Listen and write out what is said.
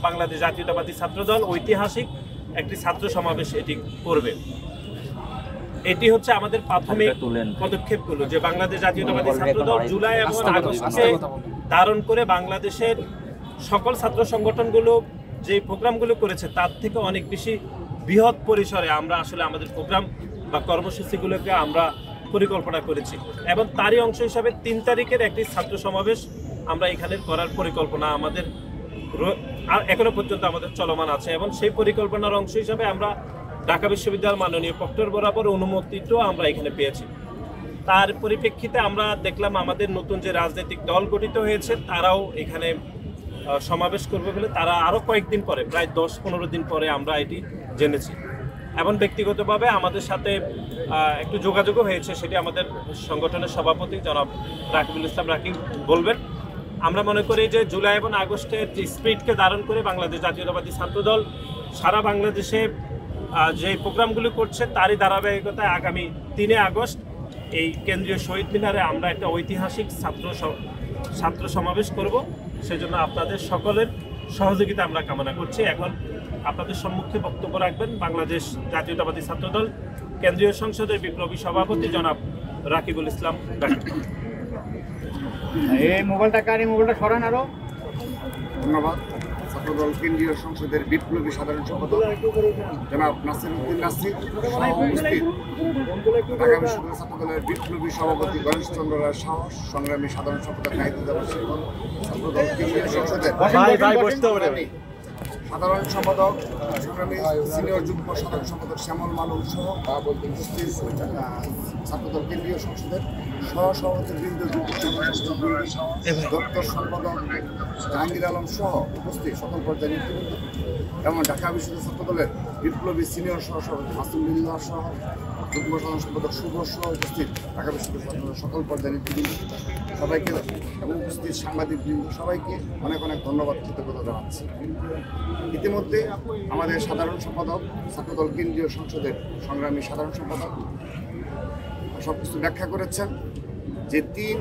বাংলাদেশ জাতীয়তাবাদী ছাত্রদল ঐতিহাসিক একটি ছাত্র সমাবেশ এটি করবে। এটি হচ্ছে আমাদের প্রাথমিক পদক্ষেপগুলো, যে বাংলাদেশ জাতীয়তাবাদী ছাত্রদল জুলাই এবং আগস্টে ধারণ করে বাংলাদেশের সকল ছাত্র সংগঠনগুলো যে প্রোগ্রামগুলো করেছে তার থেকে অনেক বেশি বৃহৎ পরিসরে আমরা আসলে আমাদের প্রোগ্রাম বা কর্মসূচিগুলোকে আমরা পরিকল্পনা করেছি, এবং তারই অংশ হিসাবে 3 তারিখের একটি ছাত্র সমাবেশ আমরা এখানে করার পরিকল্পনা আমাদের এখনো পর্যন্ত আমাদের চলমান আছে, এবং সেই পরিকল্পনার অংশ হিসাবে আমরা ঢাকা বিশ্ববিদ্যালয়ের মাননীয় প্রক্টর বরাবর অনুমোদিতও আমরা এখানে পেয়েছি। তার পরিপ্রেক্ষিতে আমরা দেখলাম আমাদের নতুন যে রাজনৈতিক দল গঠিত হয়েছে তারাও এখানে সমাবেশ করবে বলে তারা আরও কয়েকদিন পরে, প্রায় 10-15 দিন পরে আমরা এটি জেনেছি, এবং ব্যক্তিগতভাবে আমাদের সাথে একটু যোগাযোগও হয়েছে, সেটি আমাদের সংগঠনের সভাপতি জনাব রাকিবুল ইসলাম রাকিব বলবেন। আমরা মনে করি যে জুলাই এবং আগস্টের যে স্পিরিটকে ধারণ করে বাংলাদেশ জাতীয়তাবাদী ছাত্রদল সারা বাংলাদেশে যে প্রোগ্রামগুলি করছে তারই ধারাবাহিকতায় আগামী 3 আগস্ট এই কেন্দ্রীয় শহীদ মিনারে আমরা একটা ঐতিহাসিক ছাত্র সমাবেশ করব। সেজন্য আপনাদের সকলের সহযোগিতা আমরা কামনা করছি। এখন আপনাদের সম্মুখে বক্তব্য রাখবেন বাংলাদেশ জাতীয়তাবাদী ছাত্রদল কেন্দ্রীয় সংসদের বিপ্লবী সভাপতি জনাব রাকিবুল ইসলাম রাকিব। এই মোবাইলটা সরান আরো। ধন্যবাদ। ছাত্রদল কেন্দ্রীয় সংসদের বিপ্লবী সাধারণ সম্পাদক জনাব নাসিরউদ্দিন নাসির সহ উপস্থিত ঢাকা বিশ্ববিদ্যালয় ছাত্রদলের বিপ্লবী সভাপতি গণেশ চন্দ্র রায় সাহস, সংগ্রামী সাধারণ সম্পাদক নাহিদুজ্জামান শিকন, ছাত্রদল কেন্দ্রীয় সংসদের সাধারণ সম্পাদক সংগ্রামী সিনিয়র যুগ্ম সাধারণ সম্পাদক শ্যামল মালুম সহ উপস্থিত ছাত্রদল কেন্দ্রীয় সংসদের সহসভাপতিবৃন্দ, দপ্তর সম্পাদক জাহাঙ্গীর আলম সহ উপস্থিত সকল পর্যায়ের নেতৃবৃন্দ এবং ঢাকা বিশ্ববিদ্যালয় ছাত্রদলের বিপ্লবী সিনিয়র সহসভাপতি মাসুমুল্লাহ সহ যুগ্ম সাধারণ সম্পাদক শুভ সহ উপস্থিত ঢাকা বিশ্ববিদ্যালয় ছাত্রদলের সকল পর্যায়ের নেতৃবৃন্দ সবাইকে এবং উপস্থিত সাংবাদিকবৃন্দ সবাইকে অনেক অনেক ধন্যবাদ, কৃতজ্ঞতা জানাচ্ছি। ইতিমধ্যে আমাদের সাধারণ সম্পাদক ছাত্রদল কেন্দ্রীয় সংসদের সংগ্রামী সাধারণ সম্পাদক সব কিছু ব্যাখ্যা করেছেন যে 3